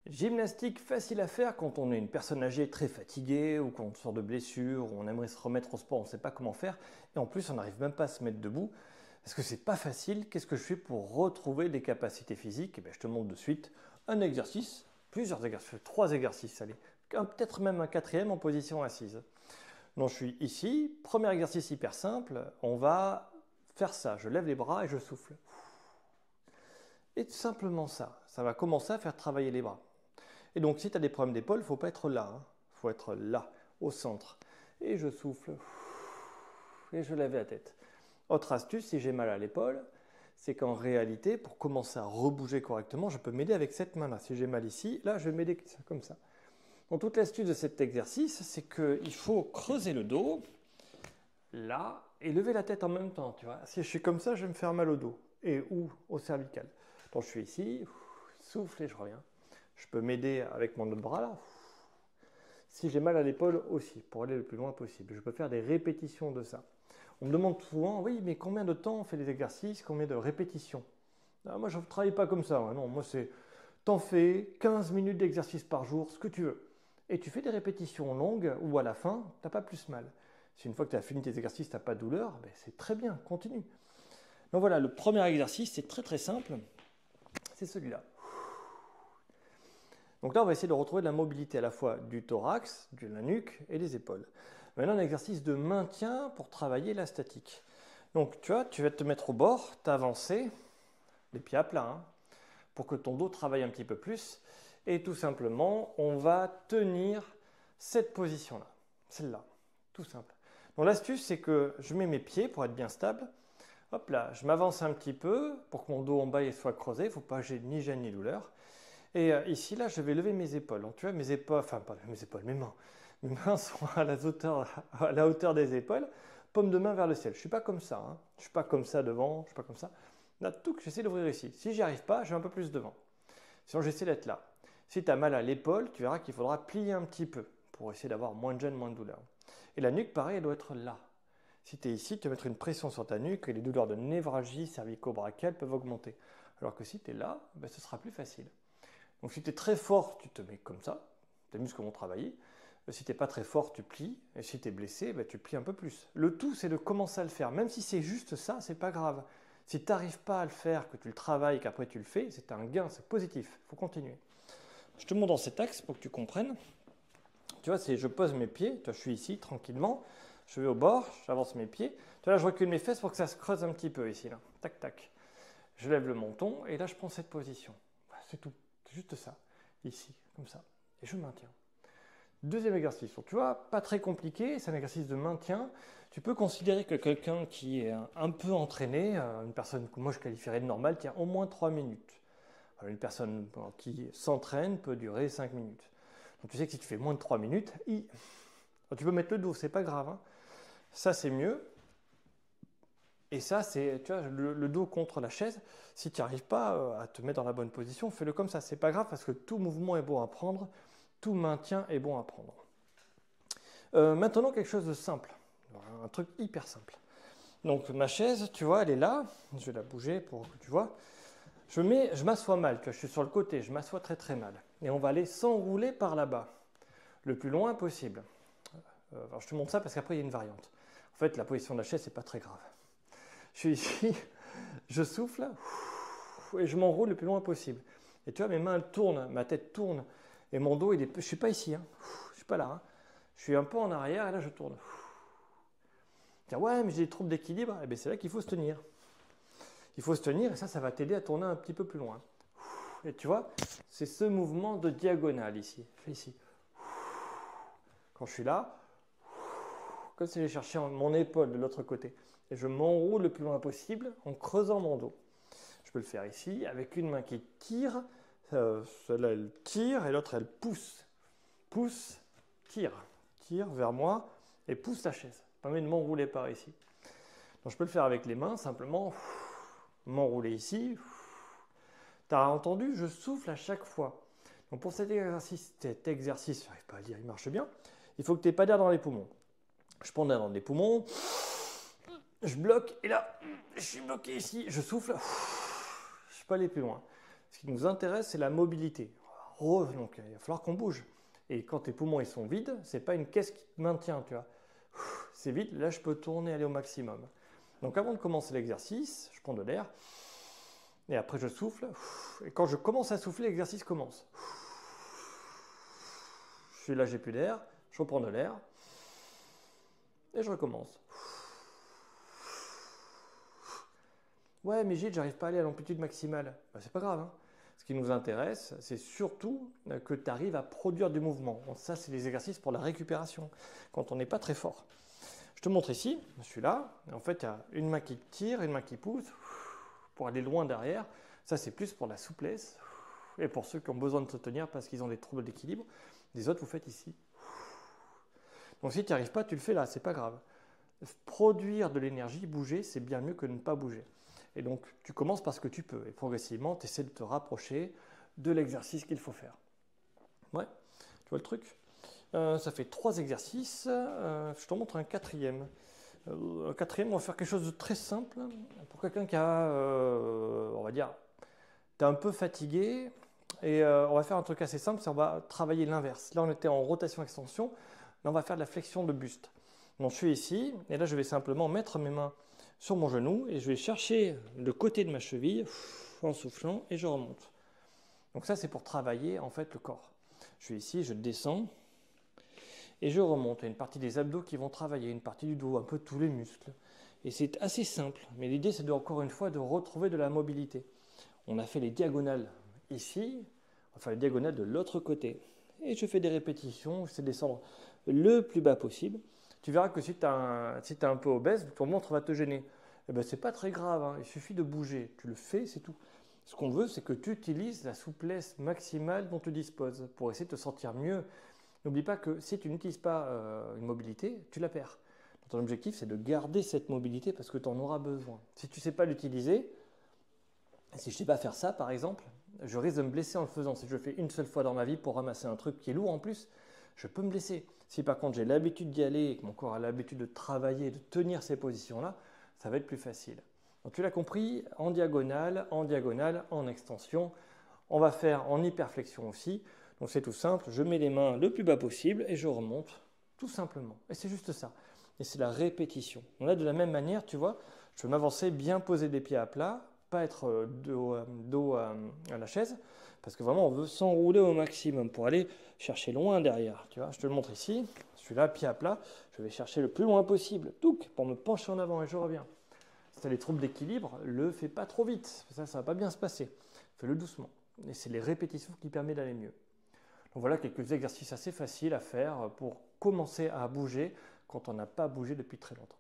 Gymnastique facile à faire quand on est une personne âgée très fatiguée ou quand on sort de blessure ou on aimerait se remettre au sport, on ne sait pas comment faire et en plus on n'arrive même pas à se mettre debout parce que c'est pas facile. Qu'est-ce que je fais pour retrouver des capacités physiques? Je te montre de suite un exercice, plusieurs exercices, trois exercices, allez, peut-être même un quatrième en position assise. Donc je suis ici, premier exercice hyper simple, on va faire ça, je lève les bras et je souffle. Et tout simplement ça va commencer à faire travailler les bras. Et donc, si tu as des problèmes d'épaule, il ne faut pas être là. Il faut être là, au centre. Et je souffle. Et je lève la tête. Autre astuce, si j'ai mal à l'épaule, c'est qu'en réalité, pour commencer à rebouger correctement, je peux m'aider avec cette main-là. Si j'ai mal ici, là, je vais m'aider comme ça. Donc, toute l'astuce de cet exercice, c'est qu'il faut creuser le dos, là, et lever la tête en même temps. Tu vois. Si je suis comme ça, je vais me faire mal au dos et ou au cervical. Donc, je suis ici, souffle et je reviens. Je peux m'aider avec mon autre bras là. Si j'ai mal à l'épaule aussi, pour aller le plus loin possible. Je peux faire des répétitions de ça. On me demande souvent, oui, mais combien de temps on fait les exercices, combien de répétitions? Moi, je ne travaille pas comme ça. Non, moi, c'est, t'en fais 15 minutes d'exercice par jour, ce que tu veux. Et tu fais des répétitions longues où à la fin, tu n'as pas plus mal. Si une fois que tu as fini tes exercices, tu n'as pas de douleur, c'est très bien, continue. Donc voilà, le premier exercice, c'est très très simple. C'est celui-là. Donc là, on va essayer de retrouver de la mobilité à la fois du thorax, de la nuque et des épaules. Maintenant, un exercice de maintien pour travailler la statique. Donc, tu vois, tu vas te mettre au bord, t'avancer, les pieds à plat, pour que ton dos travaille un petit peu plus. Et tout simplement, on va tenir cette position-là, celle-là, tout simple. Donc l'astuce, c'est que je mets mes pieds pour être bien stable. Hop là, je m'avance un petit peu pour que mon dos en bas soit creusé. Il ne faut pas que j'ai ni gêne ni douleur. Et ici, là, je vais lever mes épaules. Donc, tu vois, mes épaules, enfin, pas mes épaules, mes mains. Mes mains sont à la hauteur des épaules, paume de main vers le ciel. Je ne suis pas comme ça. Je ne suis pas comme ça devant, je ne suis pas comme ça. Là, tout, j'essaie d'ouvrir ici. Si j'y arrive pas, je vais un peu plus devant. Sinon, j'essaie d'être là. Si tu as mal à l'épaule, tu verras qu'il faudra plier un petit peu pour essayer d'avoir moins de gêne, moins de douleur. Et la nuque, pareil, elle doit être là. Si tu es ici, tu vas mettre une pression sur ta nuque et les douleurs de névralgie cervico-brachiale peuvent augmenter. Alors que si tu es là, ce sera plus facile. Donc si tu es très fort, tu te mets comme ça, tes muscles vont travailler. Si tu n'es pas très fort, tu plies. Et si tu es blessé, tu plies un peu plus. Le tout, c'est de commencer à le faire. Même si c'est juste ça, c'est pas grave. Si tu n'arrives pas à le faire, que tu le travailles, qu'après tu le fais, c'est un gain, c'est positif. Il faut continuer. Je te montre dans cet axe pour que tu comprennes. Tu vois, je pose mes pieds. Tu vois, je suis ici, tranquillement. Je vais au bord, j'avance mes pieds. Tu vois, là, je recule mes fesses pour que ça se creuse un petit peu ici. Là. Tac, tac. Je lève le menton et là, je prends cette position. C'est tout. C'est juste ça, ici, comme ça. Et je maintiens. Deuxième exercice. Donc, tu vois, pas très compliqué, c'est un exercice de maintien. Tu peux considérer que quelqu'un qui est un peu entraîné, une personne que moi je qualifierais de normale, tient au moins 3 minutes. Alors, une personne qui s'entraîne peut durer 5 minutes. Donc tu sais que si tu fais moins de 3 minutes, tu peux mettre le dos, c'est pas grave. Ça c'est mieux. Et ça, c'est, tu vois, le dos contre la chaise. Si tu n'arrives pas à te mettre dans la bonne position, fais-le comme ça. C'est pas grave parce que tout mouvement est bon à prendre, tout maintien est bon à prendre. Maintenant, quelque chose de simple, un truc hyper simple. Donc ma chaise, tu vois, elle est là. Je vais la bouger pour que tu vois. Je m'assois mal, tu vois, je suis sur le côté, je m'assois très très mal. Et on va aller s'enrouler par là-bas, le plus loin possible. Alors, je te montre ça parce qu'après il y a une variante. En fait, la position de la chaise, c'est pas très grave. Je suis ici, je souffle et je m'enroule le plus loin possible. Et tu vois, mes mains elles tournent, ma tête tourne et mon dos, je ne suis pas ici, je suis pas là. Je suis un peu en arrière et là je tourne. Tu dis, ouais, mais j'ai des troubles d'équilibre. Eh bien, c'est là qu'il faut se tenir. Il faut se tenir et ça va t'aider à tourner un petit peu plus loin. Et tu vois, c'est ce mouvement de diagonale ici. Je fais ici. Quand je suis là, comme si j'ai cherché mon épaule de l'autre côté. Et je m'enroule le plus loin possible en creusant mon dos. Je peux le faire ici avec une main qui tire. Celle-là, elle tire et l'autre, elle pousse. Pousse, tire. Tire vers moi et pousse la chaise. Ça permet de m'enrouler par ici. Donc je peux le faire avec les mains, simplement m'enrouler ici. Tu as entendu, je souffle à chaque fois. Donc pour cet exercice, je n'arrive pas à le dire, il marche bien. Il faut que tu n'aies pas d'air dans les poumons. Je prends l'air dans les poumons, je bloque et là, je suis bloqué ici, je souffle, je ne peux pas aller plus loin. Ce qui nous intéresse, c'est la mobilité. Donc il va falloir qu'on bouge. Et quand tes poumons ils sont vides, c'est pas une caisse qui te maintient, tu vois. C'est vide, là je peux tourner, aller au maximum. Donc avant de commencer l'exercice, je prends de l'air. Et après je souffle. Et quand je commence à souffler, l'exercice commence. Je suis là, j'ai plus d'air. Je reprends de l'air. Et je recommence. Ouais, mais Gilles, j'arrive pas à aller à l'amplitude maximale. Ben, c'est pas grave, hein. Ce qui nous intéresse, c'est surtout que tu arrives à produire du mouvement. Donc ça, c'est les exercices pour la récupération, quand on n'est pas très fort. Je te montre ici, je suis là. En fait, il y a une main qui tire, une main qui pousse pour aller loin derrière. Ça, c'est plus pour la souplesse et pour ceux qui ont besoin de se tenir parce qu'ils ont des troubles d'équilibre. Les autres, vous faites ici. Donc si tu n'y arrives pas, tu le fais là, c'est pas grave. Produire de l'énergie, bouger, c'est bien mieux que de ne pas bouger. Et donc, tu commences par ce que tu peux. Et progressivement, tu essaies de te rapprocher de l'exercice qu'il faut faire. Ouais, tu vois le truc? Ça fait 3 exercices. Je te montre un quatrième. Un quatrième, on va faire quelque chose de très simple. Pour quelqu'un qui a, on va dire, tu es un peu fatigué. Et on va faire un truc assez simple, c'est on va travailler l'inverse. Là, on était en rotation-extension. Là, on va faire de la flexion de buste. Donc, je suis ici. Et là, je vais simplement mettre mes mains sur mon genou et je vais chercher le côté de ma cheville en soufflant et je remonte. Donc ça, c'est pour travailler en fait le corps. Je suis ici, je descends et je remonte. Il y a une partie des abdos qui vont travailler, une partie du dos, un peu tous les muscles. Et c'est assez simple, mais l'idée c'est encore une fois de retrouver de la mobilité. On a fait les diagonales ici, on va faire les diagonales de l'autre côté. Et je fais des répétitions, je sais descendre le plus bas possible. Tu verras que si tu es un peu obèse, ton ventre va te gêner. Eh ben, ce n'est pas très grave, hein. Il suffit de bouger. Tu le fais, c'est tout. Ce qu'on veut, c'est que tu utilises la souplesse maximale dont tu disposes pour essayer de te sentir mieux. N'oublie pas que si tu n'utilises pas une mobilité, tu la perds. Donc, ton objectif, c'est de garder cette mobilité parce que tu en auras besoin. Si tu ne sais pas l'utiliser, si je ne sais pas faire ça, par exemple, je risque de me blesser en le faisant. Si je le fais une seule fois dans ma vie pour ramasser un truc qui est lourd en plus, je peux me blesser. Si par contre j'ai l'habitude d'y aller et que mon corps a l'habitude de travailler, de tenir ces positions-là, ça va être plus facile. Donc tu l'as compris, en diagonale, en extension. On va faire en hyperflexion aussi. Donc c'est tout simple, je mets les mains le plus bas possible et je remonte tout simplement. Et c'est juste ça. Et c'est la répétition. Donc là de la même manière, tu vois, je peux m'avancer, bien poser des pieds à plat, pas être dos à la chaise, parce que vraiment on veut s'enrouler au maximum pour aller chercher loin derrière. Tu vois, je te le montre ici, je suis là, pied à plat, je vais chercher le plus loin possible, pour me pencher en avant et je reviens. Si tu as des troubles d'équilibre, le fais pas trop vite, ça ne va pas bien se passer. Fais-le doucement. Et c'est les répétitions qui permettent d'aller mieux. Donc voilà quelques exercices assez faciles à faire pour commencer à bouger quand on n'a pas bougé depuis très longtemps.